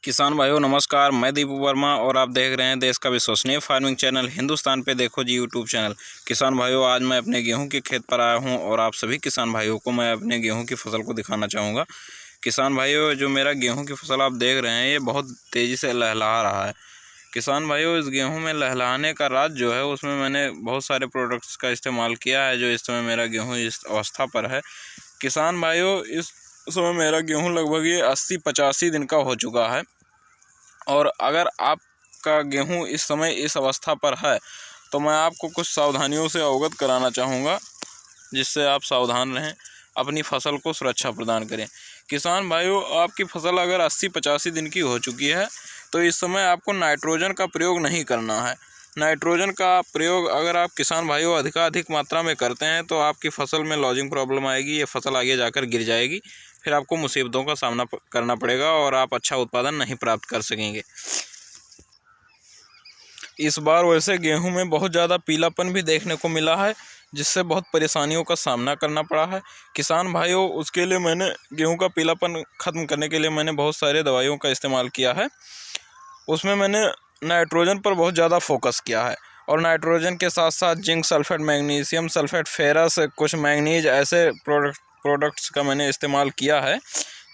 किसान भाइयों नमस्कार। मैं दीपू वर्मा और आप देख रहे हैं देश का विश्वसनीय फार्मिंग चैनल हिंदुस्तान पे देखो जी यूट्यूब चैनल। किसान भाइयों आज मैं अपने गेहूं के खेत पर आया हूं और आप सभी किसान भाइयों को मैं अपने गेहूं की फसल को दिखाना चाहूँगा। किसान भाइयों जो मेरा गेहूं की फसल आप देख रहे हैं ये बहुत तेज़ी से लहलहा रहा है। किसान भाइयों इस गेहूँ में लहलहाने का राज जो है उसमें मैंने बहुत सारे प्रोडक्ट्स का इस्तेमाल किया है जो इस समय मेरा गेहूँ इस अवस्था पर है। किसान भाइयों इस समय मेरा गेहूँ लगभग ये 80-85 दिन का हो चुका है और अगर आपका गेहूं इस समय इस अवस्था पर है तो मैं आपको कुछ सावधानियों से अवगत कराना चाहूँगा जिससे आप सावधान रहें, अपनी फसल को सुरक्षा प्रदान करें। किसान भाइयों आपकी फसल अगर 80-85 दिन की हो चुकी है तो इस समय आपको नाइट्रोजन का प्रयोग नहीं करना है। नाइट्रोजन का प्रयोग अगर आप किसान भाइयों अधिक मात्रा में करते हैं तो आपकी फसल में लॉजिंग प्रॉब्लम आएगी, ये फसल आगे जाकर गिर जाएगी, फिर आपको मुसीबतों का सामना करना पड़ेगा और आप अच्छा उत्पादन नहीं प्राप्त कर सकेंगे। इस बार वैसे गेहूं में बहुत ज़्यादा पीलापन भी देखने को मिला है जिससे बहुत परेशानियों का सामना करना पड़ा है। किसान भाइयों उसके लिए मैंने गेहूं का पीलापन ख़त्म करने के लिए मैंने बहुत सारे दवाइयों का इस्तेमाल किया है। उसमें मैंने नाइट्रोजन पर बहुत ज़्यादा फोकस किया है और नाइट्रोजन के साथ साथ zinc sulphate, magnesium sulphate, ferrous, कुछ मैंगनीज ऐसे प्रोडक्ट्स का मैंने इस्तेमाल किया है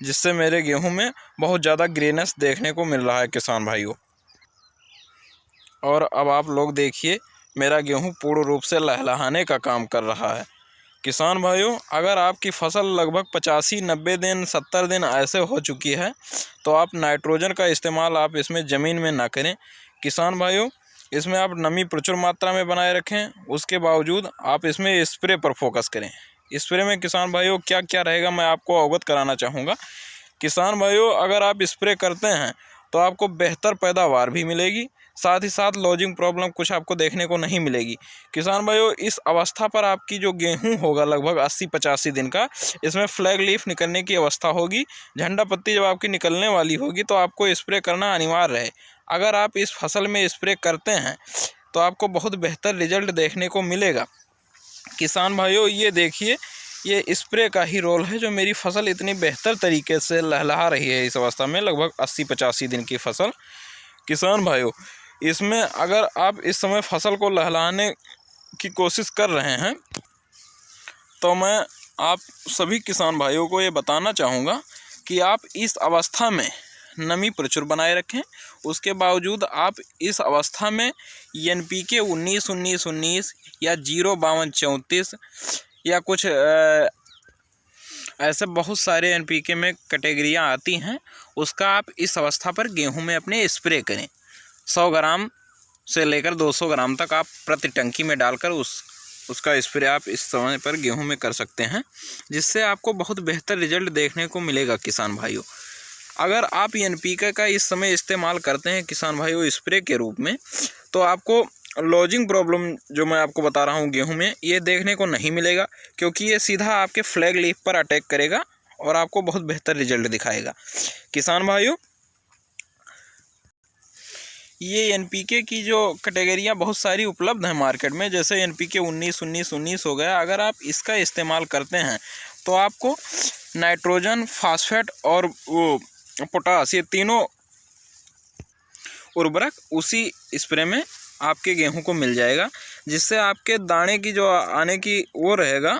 जिससे मेरे गेहूं में बहुत ज़्यादा ग्रीनेस देखने को मिल रहा है किसान भाइयों। और अब आप लोग देखिए मेरा गेहूं पूर्ण रूप से लहलहाने का काम कर रहा है। किसान भाइयों अगर आपकी फसल लगभग 85-90 दिन 70 दिन ऐसे हो चुकी है तो आप नाइट्रोजन का इस्तेमाल आप इसमें ज़मीन में ना करें। किसान भाइयों इसमें आप नमी प्रचुर मात्रा में बनाए रखें, उसके बावजूद आप इसमें स्प्रे पर फोकस करें। स्प्रे में किसान भाइयों क्या क्या रहेगा मैं आपको अवगत कराना चाहूँगा। किसान भाइयों अगर आप स्प्रे करते हैं तो आपको बेहतर पैदावार भी मिलेगी, साथ ही साथ लॉजिंग प्रॉब्लम कुछ आपको देखने को नहीं मिलेगी। किसान भाइयों इस अवस्था पर आपकी जो गेहूं होगा लगभग 80-85 दिन का, इसमें फ्लैग लीफ निकलने की अवस्था होगी। झंडा पत्ती जब आपकी निकलने वाली होगी तो आपको स्प्रे करना अनिवार्य है। अगर आप इस फसल में स्प्रे करते हैं तो आपको बहुत बेहतर रिजल्ट देखने को मिलेगा। किसान भाइयों ये देखिए ये स्प्रे का ही रोल है जो मेरी फसल इतनी बेहतर तरीके से लहलहा रही है इस अवस्था में लगभग 80-85 दिन की फसल। किसान भाइयों इसमें अगर आप इस समय फसल को लहलाने की कोशिश कर रहे हैं तो मैं आप सभी किसान भाइयों को ये बताना चाहूँगा कि आप इस अवस्था में नमी प्रचुर बनाए रखें। उसके बावजूद आप इस अवस्था में NPK 19-19-19 या 0-52-34 या कुछ ऐसे बहुत सारे NPK में कैटेगरियाँ आती हैं, उसका आप इस अवस्था पर गेहूं में अपने स्प्रे करें। 100 ग्राम से लेकर 200 ग्राम तक आप प्रति टंकी में डालकर उसका स्प्रे आप इस समय पर गेहूं में कर सकते हैं, जिससे आपको बहुत बेहतर रिजल्ट देखने को मिलेगा। किसान भाइयों अगर आप NPK का इस समय इस्तेमाल करते हैं किसान भाइयों स्प्रे के रूप में तो आपको लॉजिंग प्रॉब्लम जो मैं आपको बता रहा हूँ गेहूं में ये देखने को नहीं मिलेगा, क्योंकि ये सीधा आपके फ्लैग लीफ पर अटैक करेगा और आपको बहुत बेहतर रिजल्ट दिखाएगा। किसान भाइयों ये NPK की जो कैटेगरियाँ बहुत सारी उपलब्ध हैं मार्केट में, जैसे NPK 19-19-19 हो गया। अगर आप इसका इस्तेमाल करते हैं तो आपको नाइट्रोजन, फास्फेट और वो पोटास, ये तीनों उर्वरक उसी स्प्रे में आपके गेहूं को मिल जाएगा, जिससे आपके दाने की जो आने की वो रहेगा,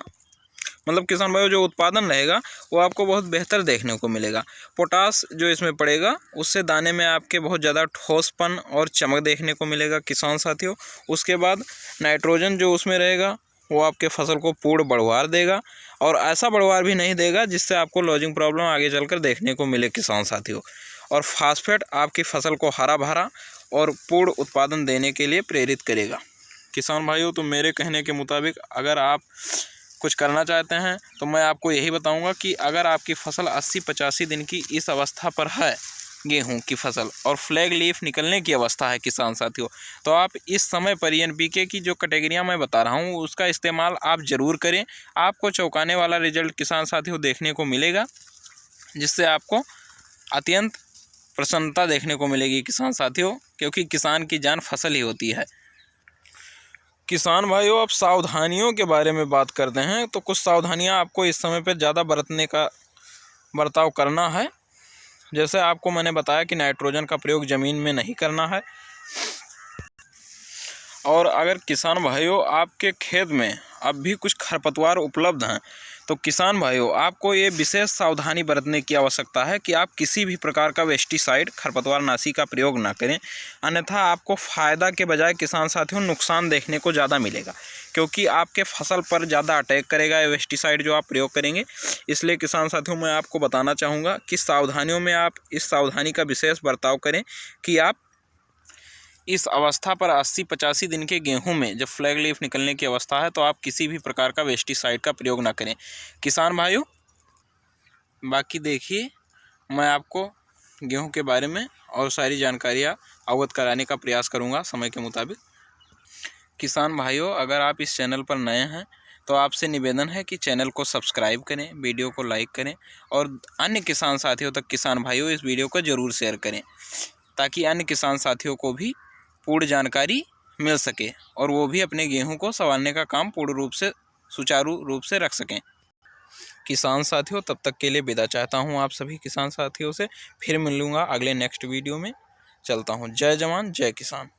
मतलब किसान भाइयों जो उत्पादन रहेगा वो आपको बहुत बेहतर देखने को मिलेगा। पोटास जो इसमें पड़ेगा उससे दाने में आपके बहुत ज़्यादा ठोसपन और चमक देखने को मिलेगा किसान साथियों। उसके बाद नाइट्रोजन जो उसमें रहेगा वो आपके फसल को पूर्ण बढ़वार देगा और ऐसा बढ़वार भी नहीं देगा जिससे आपको लॉजिंग प्रॉब्लम आगे चलकर देखने को मिले किसान साथियों। और फास्फेट आपकी फसल को हरा भरा और पूर्ण उत्पादन देने के लिए प्रेरित करेगा। किसान भाइयों तो मेरे कहने के मुताबिक अगर आप कुछ करना चाहते हैं तो मैं आपको यही बताऊंगा कि अगर आपकी फसल 80-85 दिन की इस अवस्था पर है गेहूं की फसल और फ्लैग लीफ निकलने की अवस्था है किसान साथियों, तो आप इस समय पर NPK की जो कैटेगरियां मैं बता रहा हूं उसका इस्तेमाल आप ज़रूर करें। आपको चौंकाने वाला रिजल्ट किसान साथियों देखने को मिलेगा, जिससे आपको अत्यंत प्रसन्नता देखने को मिलेगी किसान साथियों, क्योंकि किसान की जान फसल ही होती है। किसान भाइयों अब सावधानियों के बारे में बात करते हैं तो कुछ सावधानियां आपको इस समय पर ज़्यादा बरताव करना है, जैसे आपको मैंने बताया कि नाइट्रोजन का प्रयोग ज़मीन में नहीं करना है। और अगर किसान भाइयों आपके खेत में अब भी कुछ खरपतवार उपलब्ध हैं तो किसान भाइयों आपको ये विशेष सावधानी बरतने की आवश्यकता है कि आप किसी भी प्रकार का पेस्टिसाइड खरपतवार नाशी का प्रयोग ना करें, अन्यथा आपको फ़ायदा के बजाय किसान साथियों नुकसान देखने को ज़्यादा मिलेगा, क्योंकि आपके फसल पर ज़्यादा अटैक करेगा ये पेस्टिसाइड जो आप प्रयोग करेंगे। इसलिए किसान साथियों मैं आपको बताना चाहूँगा कि सावधानियों में आप इस सावधानी का विशेष बर्ताव करें कि आप इस अवस्था पर 80-85 दिन के गेहूं में जब फ्लैग लीफ निकलने की अवस्था है तो आप किसी भी प्रकार का पेस्टिसाइड का प्रयोग ना करें किसान भाइयों। बाकी देखिए मैं आपको गेहूं के बारे में और सारी जानकारियां अवगत कराने का प्रयास करूंगा समय के मुताबिक। किसान भाइयों अगर आप इस चैनल पर नए हैं तो आपसे निवेदन है कि चैनल को सब्सक्राइब करें, वीडियो को लाइक करें और अन्य किसान साथियों तक किसान भाइयों इस वीडियो को ज़रूर शेयर करें, ताकि अन्य किसान साथियों को भी पूर्ण जानकारी मिल सके और वो भी अपने गेहूं को संभालने का काम पूर्ण रूप से सुचारू रूप से रख सकें। किसान साथियों तब तक के लिए विदा चाहता हूं आप सभी किसान साथियों से। फिर मिलूंगा अगले नेक्स्ट वीडियो में। चलता हूं। जय जवान जय किसान।